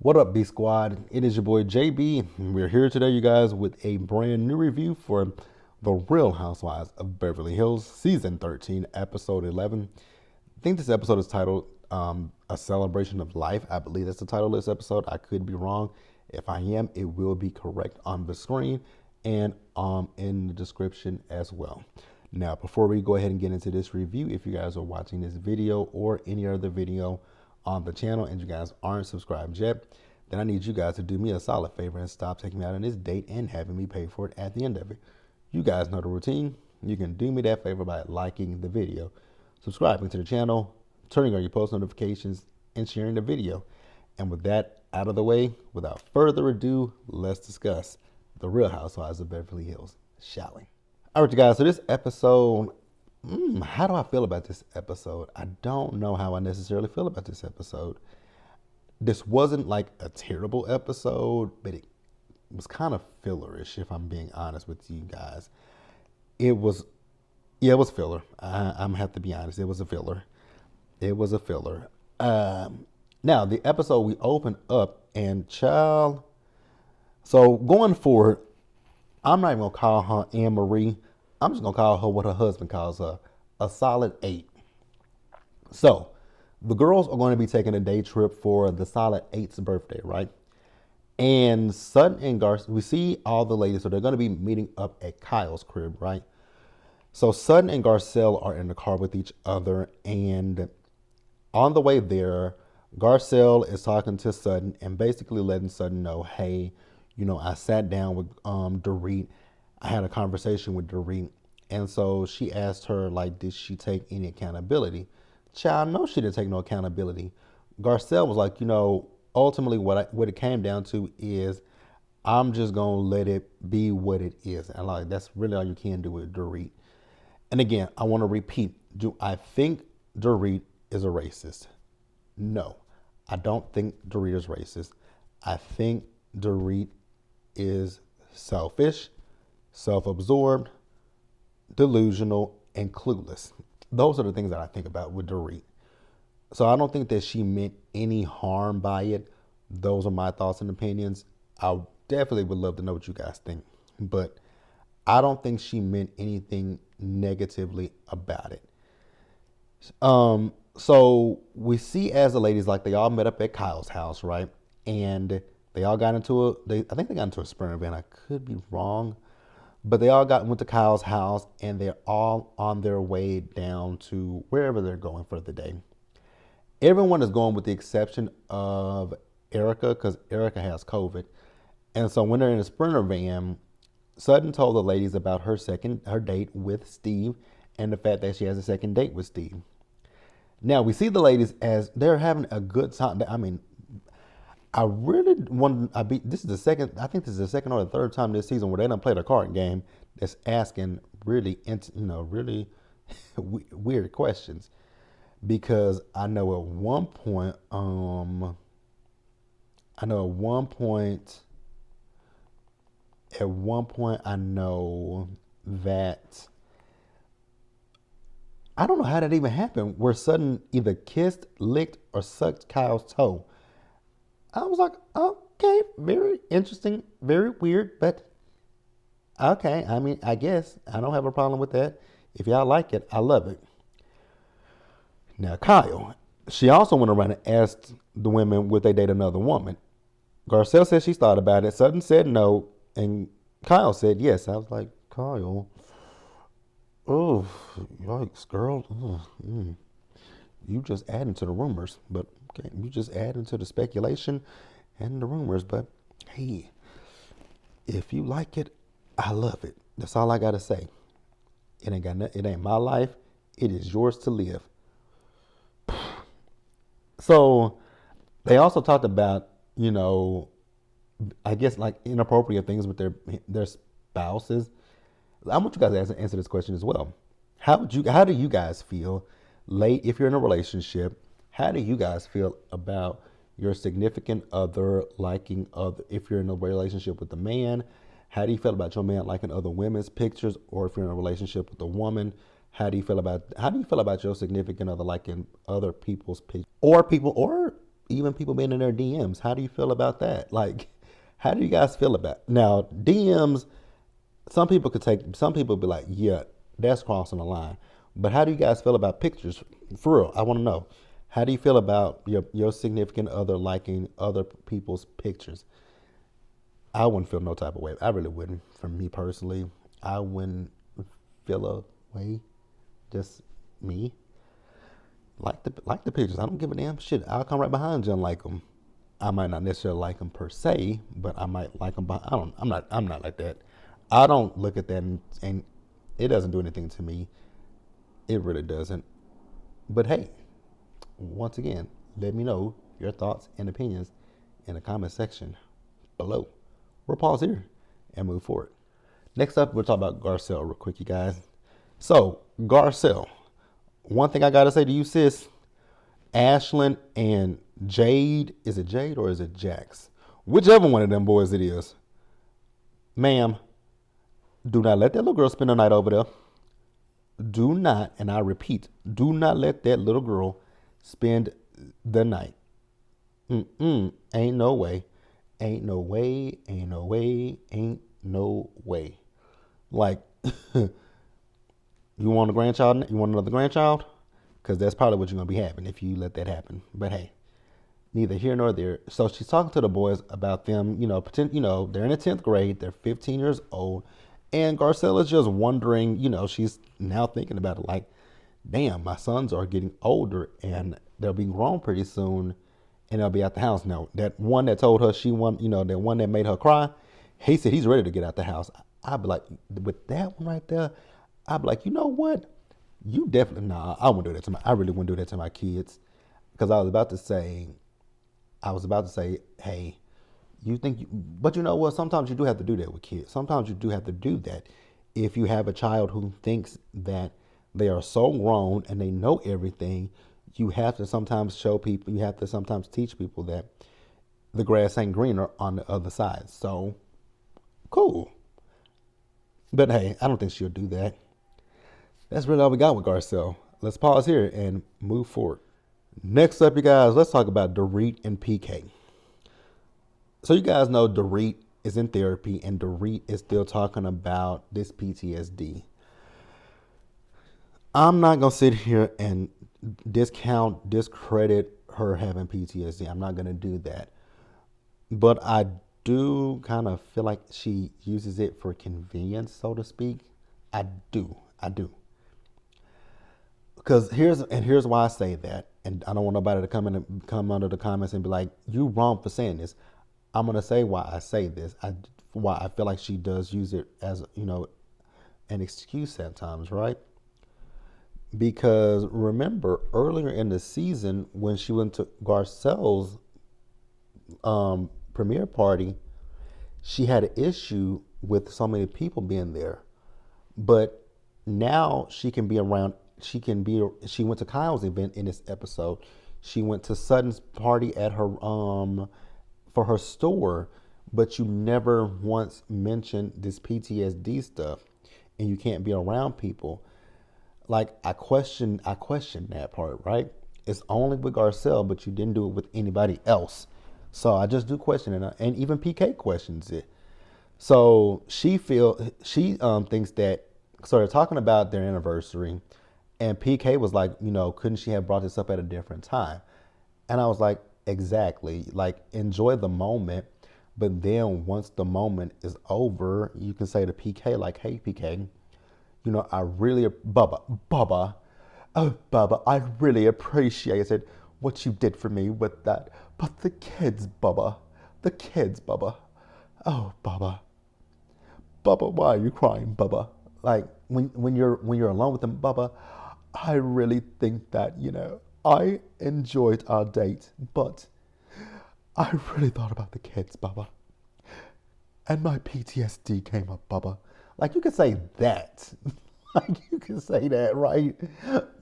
What up, B Squad? It is your boy JB. We're here today, you guys, with a brand new review for The Real Housewives of Beverly Hills, Season 13, Episode 11. I think this episode is titled A Celebration of Life. I believe that's the title of this episode. I could be wrong. If I am, it will be correct on the screen and in the description as well. Now, before we go ahead and get into this review, if you guys are watching this video or any other video on the channel and you guys aren't subscribed yet, then I need you guys to do me a solid favor and stop taking me out on this date and having me pay for it at the end of it. You guys know the routine. You can do me that favor by liking the video, subscribing to the channel, turning on your post notifications, and sharing the video. And with that out of the way, without further ado, let's discuss The Real Housewives of Beverly Hills, shall we? All right, you guys, so this episode, how do I feel about this episode? I don't know how I necessarily feel about this episode. This wasn't like a terrible episode, but it was kind of fillerish, if I'm being honest with you guys. It was filler. I'm gonna have to be honest. It was a filler. Now, the episode we opened up and child. So going forward, I'm not even gonna call her Anne Marie. I'm just gonna call her what her husband calls her, a solid 8. So the girls are going to be taking a day trip for the solid 8's birthday, right? And Sutton and Garcelle, we see all the ladies, so they're going to be meeting up at Kyle's crib, right? So Sutton and Garcelle are in the car with each other, and on the way there, Garcelle is talking to Sutton and basically letting Sutton know, hey, I sat down with Dorit. I had a conversation with Dorit, and so she asked her, like, did she take any accountability? Child, no, she didn't take no accountability. Garcelle was like, ultimately what it came down to is I'm just going to let it be what it is. And like, that's really all you can do with Dorit. And again, I want to repeat, do I think Dorit is a racist? No, I don't think Dorit is racist. I think Dorit is selfish, self-absorbed, delusional, and clueless. Those are the things that I think about with Dorit. So I don't think that she meant any harm by it. Those are my thoughts and opinions. I definitely would love to know what you guys think. But I don't think she meant anything negatively about it. So we see as the ladies, like, they all met up at Kyle's house, right? And they all got into I think they got into a sprinter van. I could be wrong. But they all went to Kyle's house, and they're all on their way down to wherever they're going for the day. Everyone is going with the exception of Erica, because Erica has COVID. And so when they're in a sprinter van, Sutton told the ladies about her date with Steve and the fact that she has a second date with Steve. Now, we see the ladies as they're having a good time. I mean, I really want. This is the second. I think this is the second or the third time this season where they done played a card game that's asking really, really weird questions. Because I know at one point, I know that I don't know how that even happened. Where Sutton either kissed, licked, or sucked Kyle's toe. I was like, okay, very interesting, very weird, but okay. I mean, I guess I don't have a problem with that. If y'all like it, I love it. Now, Kyle, she also went around and asked the women would they date another woman. Garcelle said she's thought about it. Sutton said no, and Kyle said yes. I was like, Kyle, oh, yikes, girl. You just adding to the rumors, but okay, you just adding to the speculation and the rumors. But hey, if you like it, I love it. That's all I gotta say. It ain't my life. It is yours to live. So they also talked about, I guess, like, inappropriate things with their spouses. I want you guys to answer this question as well. How do you guys feel if you're in a relationship? How do you guys feel about your significant other liking if you're in a relationship with a man? How do you feel about your man liking other women's pictures? Or if you're in a relationship with a woman, how do you feel about your significant other liking other people's pictures? Or even people being in their DMs. How do you feel about that? Like, how do you guys feel about it? Now DMs? Some people be like, yeah, that's crossing the line. But how do you guys feel about pictures? For real, I want to know. How do you feel about your significant other liking other people's pictures? I wouldn't feel no type of way. I really wouldn't. For me personally, I wouldn't feel a way. Just me. Like the pictures. I don't give a damn shit. I'll come right behind you and like them. I might not necessarily like them per se, but I might like them. I don't. I'm not like that. I don't look at that and it doesn't do anything to me. It really doesn't. But hey, once again, let me know your thoughts and opinions in the comment section below. We'll pause here and move forward. Next up, we'll talk about Garcelle real quick, you guys. So, Garcelle, one thing I gotta say to you, sis, Ashlyn and Jade, is it Jade or is it Jax? Whichever one of them boys it is, ma'am, do not let that little girl spend the night over there. Do not, and I repeat, do not let that little girl spend the night. Ain't no way. Ain't no way. Ain't no way. Ain't no way. Like, you want a grandchild? You want another grandchild? Because that's probably what you're going to be having if you let that happen. But hey, neither here nor there. So she's talking to the boys about them, they're in the 10th grade. They're 15 years old. And Garcelle is just wondering, she's now thinking about it like, damn, my sons are getting older and they'll be grown pretty soon and they'll be at the house. Now, that one that told her she won, that one that made her cry, he said he's ready to get out the house. I'd be like, with that one right there, I'd be like, you know what? You definitely, I wouldn't do that I really wouldn't do that to my kids. Because I was about to say, hey, but you know what? Sometimes you do have to do that with kids. Sometimes you do have to do that. If you have a child who thinks that they are so grown and they know everything, you have to sometimes teach people that the grass ain't greener on the other side. So, cool. But hey, I don't think she'll do that. That's really all we got with Garcelle. Let's pause here and move forward. Next up, you guys, let's talk about Dorit and PK. So you guys know Dorit is in therapy and Dorit is still talking about this PTSD. I'm not going to sit here and discredit her having PTSD. I'm not going to do that. But I do kind of feel like she uses it for convenience, so to speak. I do. Because here's why I say that. And I don't want nobody to come under the comments and be like, you wrong for saying this. I'm going to say why I say this. Why I feel like she does use it as, an excuse at times, right? Because remember earlier in the season when she went to Garcelle's premiere party, she had an issue with so many people being there. But now she can be around, she went to Kyle's event in this episode. She went to Sutton's party at her for her store, but you never once mentioned this PTSD stuff, and you can't be around people. Like I question that part, right? It's only with Garcelle, but you didn't do it with anybody else. So I just do question it, and even PK questions it. So she thinks that. So they're talking about their anniversary, and PK was like, couldn't she have brought this up at a different time? And I was like, exactly. Like, enjoy the moment, but then once the moment is over, you can say to PK, like, hey, PK, I really, Bubba, I really appreciated what you did for me with that. But the kids, Bubba, oh, Bubba, why are you crying, Bubba? Like, when you're alone with them, Bubba, I really think that, I enjoyed our date, but I really thought about the kids, Bubba. And my PTSD came up, Bubba. Like, you could say that. Like, you can say that, right?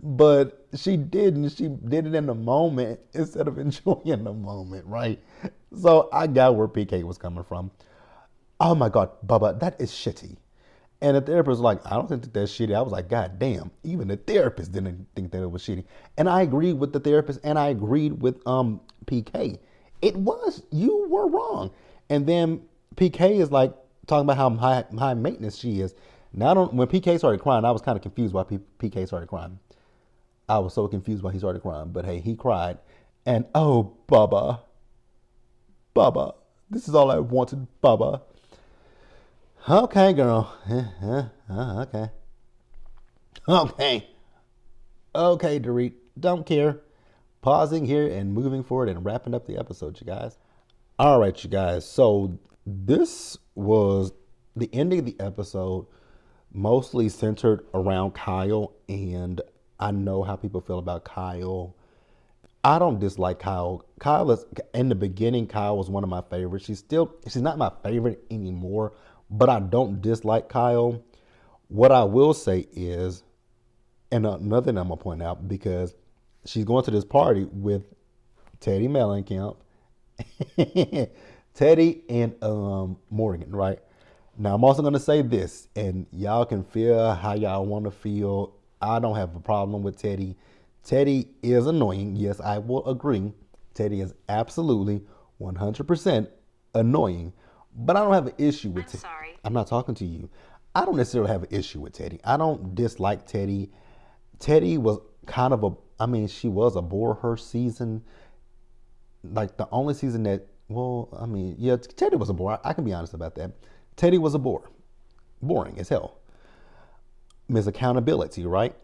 But she didn't. She did it in the moment instead of enjoying the moment, right? So I got where PK was coming from. Oh my God, Bubba, that is shitty. And the therapist was like, I don't think that that's shitty. I was like, God damn, even the therapist didn't think that it was shitty. And I agreed with the therapist and I agreed with PK. It was, you were wrong. And then PK is like talking about how high maintenance she is. Now, when PK started crying, I was kind of confused why PK started crying. I was so confused why he started crying. But hey, he cried. And oh, Bubba, this is all I wanted, Bubba. Okay, girl. Okay. Okay. Okay, Dorit. Don't care. Pausing here and moving forward and wrapping up the episode, you guys. All right, you guys. So this was the ending of the episode, mostly centered around Kyle. And I know how people feel about Kyle. I don't dislike Kyle. Kyle is, in the beginning, Kyle was one of my favorites. She's not my favorite anymore, but I don't dislike Kyle. What I will say is, and another thing I'm gonna point out, because she's going to this party with Teddy Mellencamp, Teddy and Morgan, right? Now I'm also gonna say this, and y'all can feel how y'all want to feel. I don't have a problem with Teddy. Teddy is annoying. Yes, I will agree. Teddy is absolutely 100% annoying. But I don't have an issue with Teddy. Sorry. I'm not talking to you. I don't necessarily have an issue with Teddy. I don't dislike Teddy. Teddy was kind of she was a bore her season. Like the only season that, yeah, Teddy was a bore. I can be honest about that. Teddy was a bore. Boring as hell. Miss accountability, right?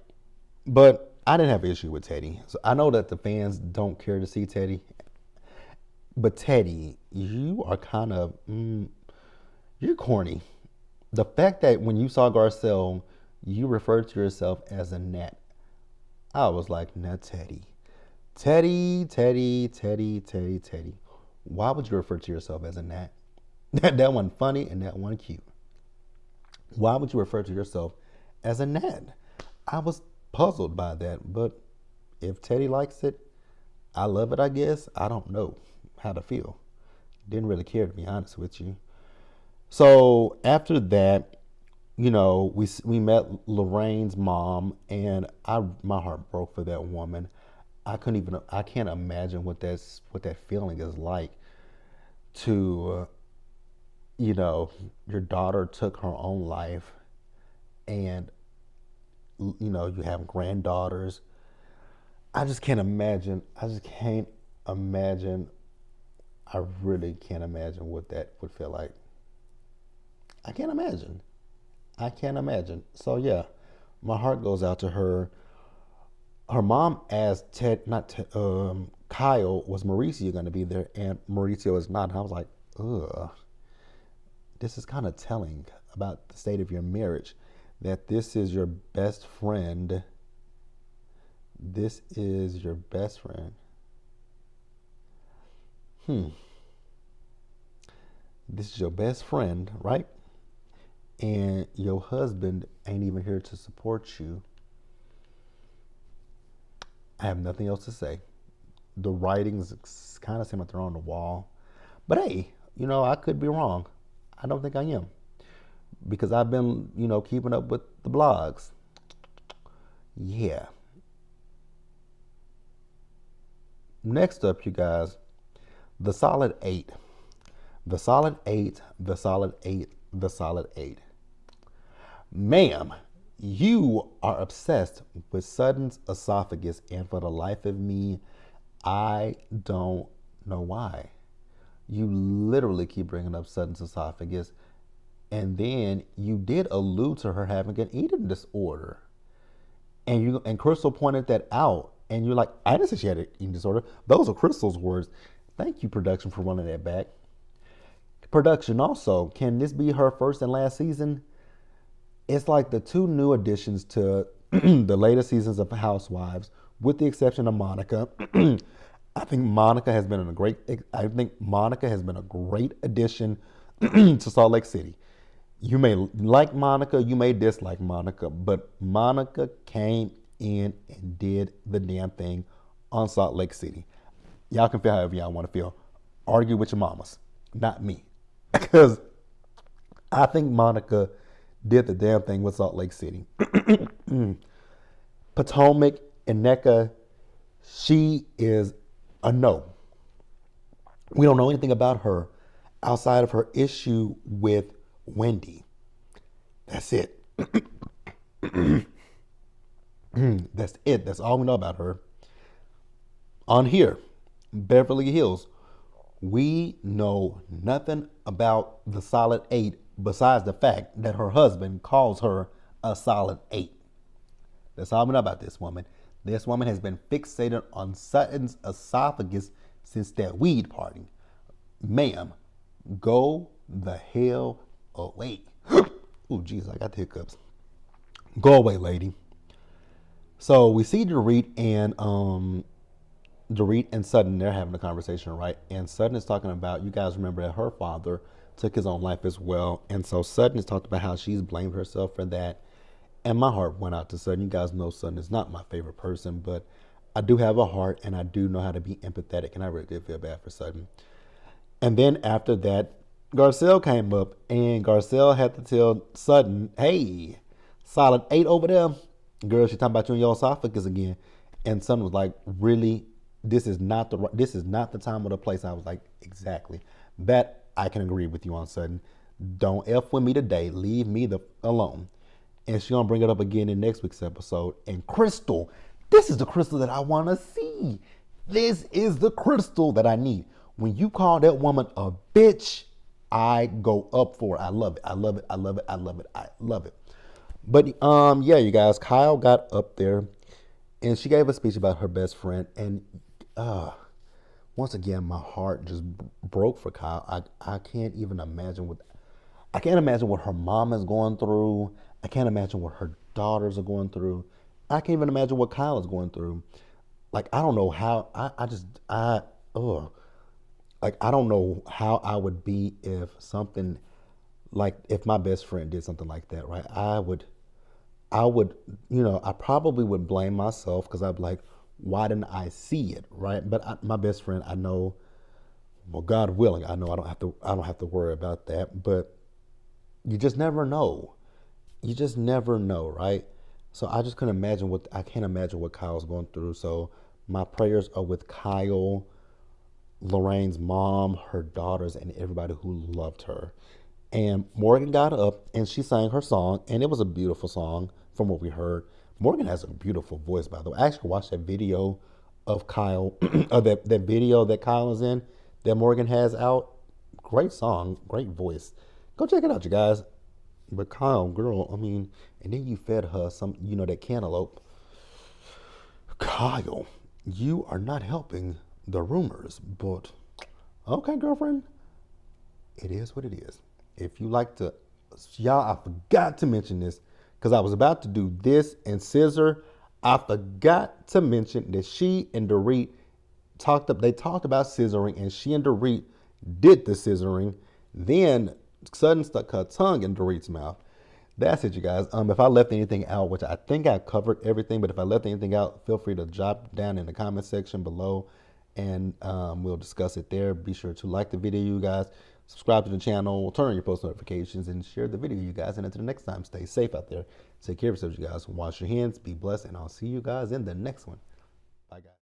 But I didn't have an issue with Teddy. So I know that the fans don't care to see Teddy. But Teddy, you are kind of, you're corny. The fact that when you saw Garcelle, you referred to yourself as a gnat. I was like, nah, Teddy. Teddy. Why would you refer to yourself as a gnat? That one funny and that one cute. Why would you refer to yourself as a gnat? I was puzzled by that, but if Teddy likes it, I love it, I guess. I don't know how to feel. Didn't really care, to be honest with you. So after that, we met Lorraine's mom, and my heart broke for that woman. I can't imagine what that feeling is like to, your daughter took her own life, and you have granddaughters. I just can't imagine. I really can't imagine what that would feel like. I can't imagine. So yeah, my heart goes out to her. Her mom asked Kyle, was Mauricio going to be there? And Mauricio is not. And I was like, ugh. This is kind of telling about the state of your marriage, that this is your best friend. This is your best friend. This is your best friend, right? And your husband ain't even here to support you. I have nothing else to say. The writings kind of seem like they're on the wall. But hey, I could be wrong. I don't think I am. Because I've been, keeping up with the blogs. Yeah. Next up, you guys, the solid 8. The solid 8, the solid 8, the solid 8. Ma'am, you are obsessed with Sutton's esophagus, and for the life of me, I don't know why. You literally keep bringing up Sutton's esophagus, and then you did allude to her having an eating disorder. And Crystal pointed that out, and you're like, I didn't say she had an eating disorder. Those are Crystal's words. Thank you, production, for running that back. Production also, can this be her first and last season? It's like the two new additions to the later seasons of Housewives, with the exception of Monica. I think Monica has been a great addition to Salt Lake City. You may like Monica, you may dislike Monica, but Monica came in and did the damn thing on Salt Lake City. Y'all can feel however y'all want to feel. Argue with your mamas, not me. Because I think Monica did the damn thing with Salt Lake City. Potomac and NECA, she is a no. We don't know anything about her outside of her issue with Wendy. That's it. That's it. That's all we know about her. On here, Beverly Hills, we know nothing about the solid eight besides the fact that her husband calls her a solid eight. That's all we know about this woman. This woman has been fixated on Sutton's esophagus since that weed party. Ma'am, go the hell away. Ooh, jeez, I got the hiccups. Go away, lady. So we see Dorit and Sutton, they're having a conversation, right? And Sutton is talking about, you guys remember that her father took his own life as well. And so Sutton has talked about how she's blamed herself for that. And my heart went out to Sutton. You guys know Sutton is not my favorite person, but I do have a heart and I do know how to be empathetic. And I really did feel bad for Sutton. And then after that, Garcelle came up and Garcelle had to tell Sutton, hey, solid eight over there. Girl, she's talking about you and your esophagus again. And Sutton was like, really? This is not the time or the place. I was like, exactly. That I can agree with you on, Sutton. Don't F with me today. Leave me alone. And she's gonna bring it up again in next week's episode. And Crystal, this is the Crystal that I wanna see. This is the Crystal that I need. When you call that woman a bitch, I go up for it. I love it. I love it. I love it. I love it. I love it. But yeah, you guys, Kyle got up there and she gave a speech about her best friend. And once again, my heart just broke for Kyle. I can't even imagine what her mom is going through. I can't imagine what her daughters are going through. I can't even imagine what Kyle is going through. Like, I don't know how, like, I don't know how I would be if if my best friend did something like that, right? I would, I probably would blame myself because I'd be like, why didn't I see it, right? But my best friend, I know, well, God willing, I know I don't have to worry about that. But you just never know. You just never know, right? So I can't imagine what Kyle's going through. So my prayers are with Kyle, Lorraine's mom, her daughters, and everybody who loved her. And Morgan got up and she sang her song, and it was a beautiful song from what we heard. Morgan has a beautiful voice, by the way. I actually watched that video of Kyle, of that video that Kyle is in, that Morgan has out. Great song, great voice. Go check it out, you guys. But Kyle, girl, and then you fed her some, that cantaloupe. Kyle, you are not helping the rumors, but okay, girlfriend, it is what it is. If you like to, y'all, I forgot to mention this because I was about to do this and scissor. I forgot to mention that she and Dorit talked about scissoring, and she and Dorit did the scissoring. Then Sudden stuck her tongue in Dorit's mouth. That's it, you guys. If I left anything out, which I think I covered everything, but if I left anything out, feel free to drop down in the comment section below, and we'll discuss it there. Be sure to like the video, you guys. Subscribe to the channel, turn on your post notifications, and share the video, you guys. And until the next time, stay safe out there. Take care of yourselves, you guys. Wash your hands, be blessed, and I'll see you guys in the next one. Bye, guys.